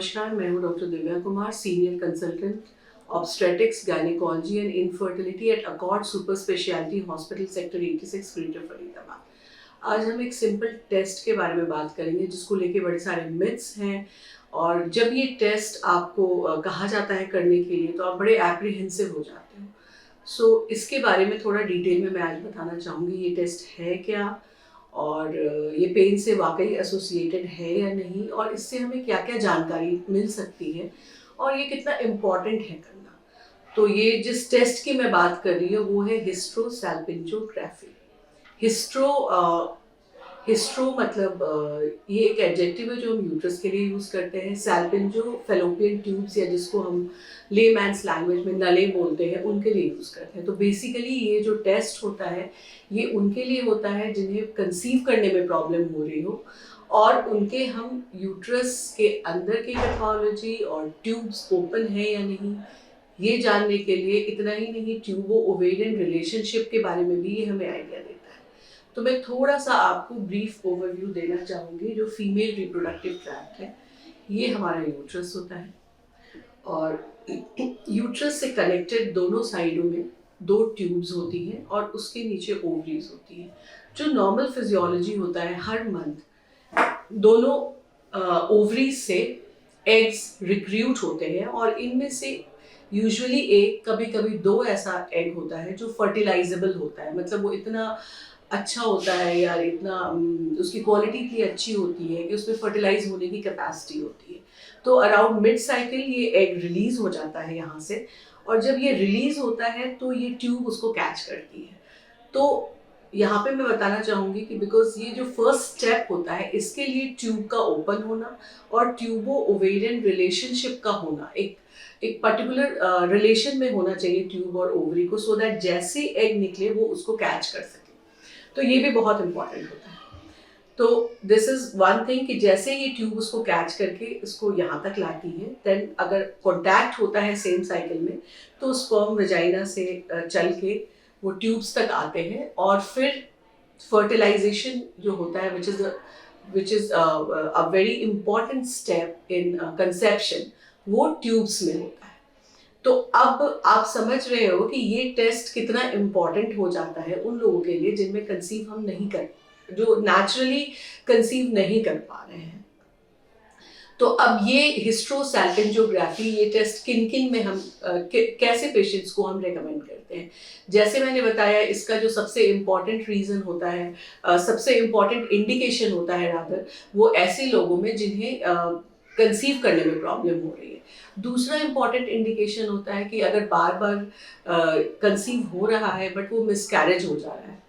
नमस्कार, मैं हूँ doctor Divya Kumar, senior consultant obstetrics, gynaecology and infertility at Accord super speciality hospital sector 86 Greater Faridabad. आज हम एक सिंपल टेस्ट के बारे में बात करेंगे जिसको लेके बड़े सारे मिथ्स हैं। और जब ये टेस्ट आपको कहा जाता है करने के लिए तो आप बड़े एप्रीहेंसिव हो जाते हो। इसके बारे में थोड़ा डिटेल में मैं आज बताना चाहूँगी ये टेस्ट है क्या, और ये पेन से वाकई एसोसिएटेड है या नहीं, और इससे हमें क्या क्या जानकारी मिल सकती है और ये कितना इम्पॉर्टेंट है करना। तो ये जिस टेस्ट की मैं बात कर रही हूँ वो है हिस्ट्रोसैल्पिंजोग्राफी। हिस्ट्रो मतलब ये एक एडजेक्टिव है जो हम यूट्रस के लिए यूज़ करते हैं। सैल्पिंजो फेलोपियन ट्यूब्स, या जिसको हम लेमैन्स लैंग्वेज में नले बोलते हैं, उनके लिए यूज़ करते हैं। तो बेसिकली ये जो टेस्ट होता है ये उनके लिए होता है जिन्हें कंसीव करने में प्रॉब्लम हो रही हो, और उनके हम यूट्रस के अंदर की पैथोलॉजी और ट्यूब्स ओपन है या नहीं ये जानने के लिए, इतना ही नहीं ट्यूबो ओवेरियन रिलेशनशिप के बारे में भी ये हमें आइडिया देता है। तो मैं थोड़ा सा आपको ब्रीफ ओवरव्यू देना चाहूँगी। जो फीमेल रिप्रोडक्टिव ट्रैक्ट है ये हमारा यूट्रस होता है, और यूट्रस से कनेक्टेड दोनों साइडों में दो ट्यूब्स होती हैं और उसके नीचे ओवरीज होती हैं। जो नॉर्मल फिजियोलॉजी होता है, हर मंथ दोनों ओवरीज से एग्स रिक्रूट होते हैं, और इनमें से यूजुअली एक, कभी कभी दो ऐसा एग होता है जो फर्टिलाइजेबल होता है। मतलब वो इतना अच्छा होता है यार, इतना उसकी क्वालिटी इतनी अच्छी होती है कि उसमें फर्टिलाइज होने की कैपेसिटी होती है। तो अराउंड मिड साइकिल ये एग रिलीज हो जाता है यहाँ से, और जब ये रिलीज होता है तो ये ट्यूब उसको कैच करती है। तो यहाँ पे मैं बताना चाहूँगी कि बिकॉज ये जो फर्स्ट स्टेप होता है इसके लिए ट्यूब का ओपन होना और ट्यूबो ओवेरियन रिलेशनशिप का होना, एक पर्टिकुलर रिलेशन में होना चाहिए ट्यूब और ओवरी को, सो दैट जैसे एग निकले वो उसको कैच कर सके। तो ये भी बहुत इंपॉर्टेंट होता है। तो दिस इज वन थिंग कि जैसे ये ट्यूब उसको कैच करके इसको यहाँ तक लाती है, देन अगर कॉन्टैक्ट होता है सेम साइकिल में तो स्पर्म वेजाइना से चल के वो ट्यूब्स तक आते हैं, और फिर फर्टिलाइजेशन जो होता है which is a very important step in conception, वो ट्यूब्स में होता है। तो अब आप समझ रहे हो कि ये टेस्ट कितना इम्पॉर्टेंट हो जाता है उन लोगों के लिए जिनमें कंसीव हम नहीं कर, जो नेचुरली कंसीव नहीं कर पा रहे हैं। तो अब ये हिस्ट्रोसैल्पिंजोग्राफी, ये टेस्ट किन किन में हम कैसे पेशेंट्स को हम रेकमेंड करते हैं। जैसे मैंने बताया, इसका जो सबसे इम्पॉर्टेंट रीज़न होता है, सबसे इम्पॉर्टेंट इंडिकेशन होता है रादर, वो ऐसे लोगों में जिन्हें कंसीव करने में प्रॉब्लम हो रही है। दूसरा इम्पॉर्टेंट इंडिकेशन होता है कि अगर बार बार कंसीव हो रहा है बट वो मिसकैरेज हो जा रहा है,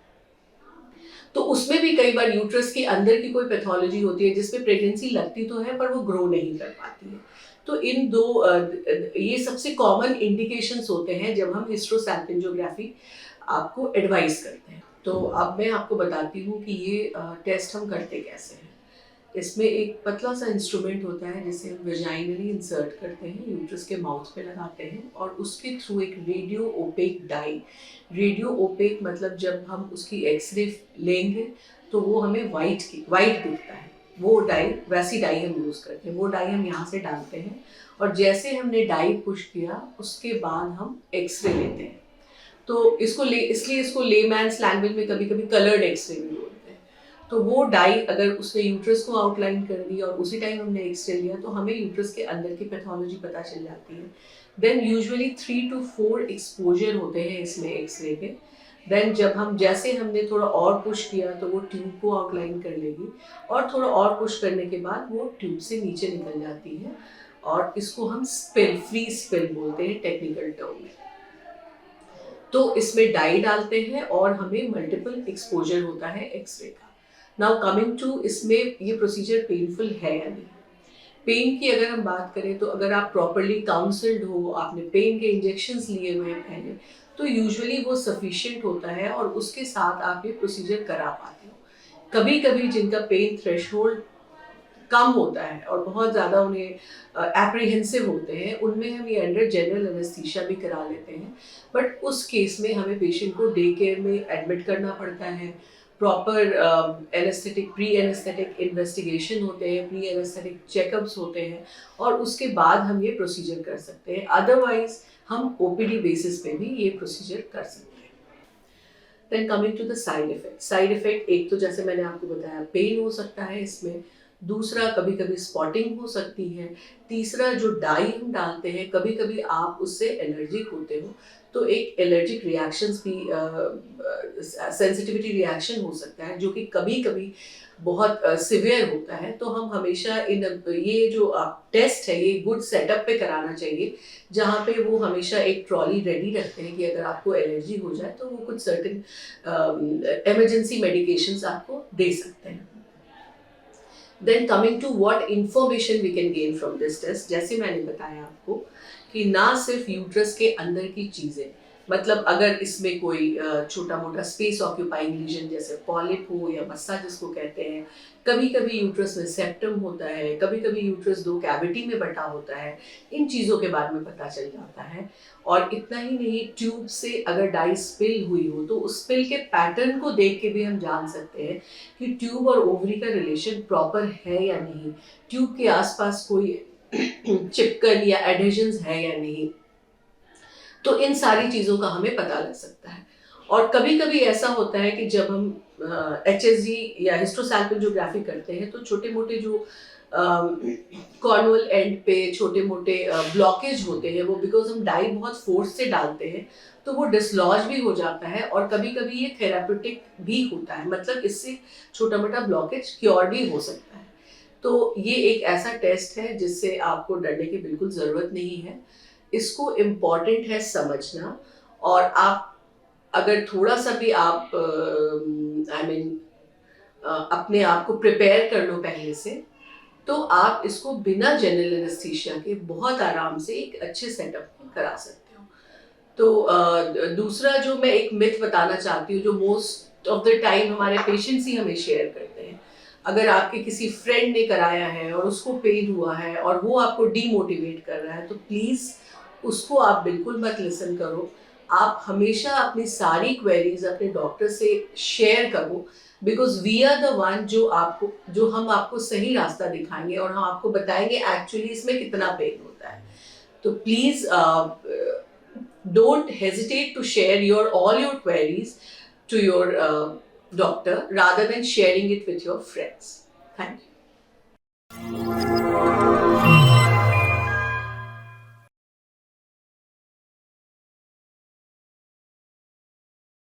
तो उसमें भी कई बार यूट्रस के अंदर की कोई पैथोलॉजी होती है जिसमें प्रेगनेंसी लगती तो है पर वो ग्रो नहीं कर पाती है। तो इन दो ये सबसे कॉमन इंडिकेशंस होते हैं जब हम हिस्ट्रोसैल्पिंजोग्राफी आपको एडवाइस करते हैं। तो अब मैं आपको बताती हूँ कि ये टेस्ट हम करते कैसे हैं। इसमें एक पतला सा इंस्ट्रूमेंट होता है जिसे हम वेजाइनली इंसर्ट करते हैं, यूट्रस के माउथ पे लगाते हैं, और उसके थ्रू एक radio opaque dye, radio opaque मतलब जब हम उसकी एक्सरे लेंगे तो वो हमें वाइट दिखता है, वो डाई, वैसी डाई हम यूज़ करते हैं। वो डाई हम यहाँ से डालते हैं, और जैसे हमने डाई पुश किया उसके बाद हम एक्सरे लेते हैं। तो इसलिए इसको लेमैन्स लैंग्वेज में कभी कभी कलर्ड एक्सरे भी बोलते हैं। तो वो डाई अगर उसने यूट्रस को आउटलाइन कर दी और उसी टाइम हमने एक्सरे लिया तो हमें यूट्रस के अंदर की पैथोलॉजी पता चल जाती है। देन यूजुअली 3 to 4 एक्सपोजर होते हैं इसमें एक्सरे के। देन जैसे हमने थोड़ा और पुश किया तो वो ट्यूब को आउटलाइन कर लेगी, और थोड़ा और पुश करने के बाद वो ट्यूब से नीचे निकल जाती है, और इसको हम फ्री स्पिल बोलते हैं टेक्निकल टर्म में। तो इसमें डाई डालते हैं और हमें मल्टीपल एक्सपोजर होता है एक्सरे का। नाउ कमिंग टू, इसमें ये प्रोसीजर पेनफुल है या नहीं। पेन की अगर हम बात करें तो अगर आप प्रॉपरली काउंसल्ड हो, आपने पेन के इंजेक्शंस लिए हुए हैं पहले, तो यूजुअली वो सफिशिएंट होता है और उसके साथ आप ये प्रोसीजर करा पाते हो। कभी कभी जिनका पेन थ्रेशोल्ड कम होता है और बहुत ज़्यादा उन्हें एप्रीहेंसिव होते हैं, उनमें हम ये अंडर जनरल एनेस्थीसिया भी करा लेते हैं। बट उस केस में हमें पेशेंट को डे केयर में एडमिट करना पड़ता है, proper anaesthetic, pre anaesthetic investigation होते हैं, प्री एनेस्थेटिक चेकअप्स होते हैं, और उसके बाद हम ये प्रोसीजर कर सकते हैं। अदरवाइज हम ओपीडी बेसिस पे भी ये प्रोसीजर कर सकते हैं। Then coming to the side effect, side effect एक तो जैसे मैंने आपको बताया पेन हो सकता है इसमें, दूसरा कभी कभी स्पॉटिंग हो सकती है, तीसरा जो डाई हम डालते हैं कभी कभी आप उससे एलर्जिक होते हो तो एक एलर्जिक रिएक्शंस भी, सेंसिटिविटी रिएक्शन हो सकता है जो कि कभी कभी बहुत सिवियर होता है। तो हम हमेशा इन ये जो टेस्ट है ये गुड सेटअप पे कराना चाहिए, जहाँ पे वो हमेशा एक ट्रॉली रेडी रखते हैं कि अगर आपको एलर्जी हो जाए तो वो कुछ सर्टेन इमरजेंसी मेडिकेशंस आपको दे सकते हैं। Then coming to what information we can gain from this test, जैसे मैंने बताया आपको कि ना सिर्फ यूट्रस के अंदर की चीज़ें, मतलब अगर इसमें कोई छोटा मोटा स्पेस ऑक्यूपाइंग लीजन जैसे पॉलिप हो या मस्सा जिसको कहते हैं, कभी कभी यूट्रस में सेप्टम होता है, कभी कभी यूट्रस दो कैविटी में बटा होता है, इन चीज़ों के बारे में पता चल जाता है। और इतना ही नहीं, ट्यूब से अगर डाई स्पिल हुई हो तो उस स्पिल के पैटर्न को देख के भी हम जान सकते हैं कि ट्यूब और ओवरी का रिलेशन प्रॉपर है या नहीं, ट्यूब के आसपास कोई चिपकन या एडहेजन्स है या नहीं। तो इन सारी चीज़ों का हमें पता लग सकता है। और कभी कभी ऐसा होता है कि जब हम HSG या हिस्टोसैल्पिंजोग्राफी करते हैं तो छोटे मोटे जो कॉर्नुअल एंड पे छोटे मोटे ब्लॉकेज होते हैं, वो बिकॉज हम डाई बहुत फोर्स से डालते हैं तो वो डिसलॉज भी हो जाता है, और कभी कभी ये थेराप्यूटिक भी होता है, मतलब इससे छोटा मोटा ब्लॉकेज क्योर भी हो सकता है। तो ये एक ऐसा टेस्ट है जिससे आपको डरने की बिल्कुल ज़रूरत नहीं है। इसको इम्पॉर्टेंट है समझना, और आप अगर थोड़ा सा भी आप अपने आप को प्रिपेयर कर लो पहले से, तो आप इसको बिना जनरल एनेस्थीसिया के बहुत आराम से एक अच्छे सेटअप में करा सकते हो। तो दूसरा जो मैं एक मिथ बताना चाहती हूँ जो मोस्ट ऑफ द टाइम हमारे पेशेंट्स ही हमें शेयर करते हैं, अगर आपके किसी फ्रेंड ने कराया है और उसको पेन हुआ है और वो आपको डीमोटिवेट कर रहा है, तो प्लीज़ उसको आप बिल्कुल मत लिसन करो। आप हमेशा अपनी सारी क्वेरीज अपने डॉक्टर से शेयर करो, because we are the one जो हम आपको सही रास्ता दिखाएंगे और हम आपको बताएंगे एक्चुअली इसमें कितना पेन होता है। तो please don't hesitate to share all your queries to your doctor rather than sharing it with your friends. Thank you.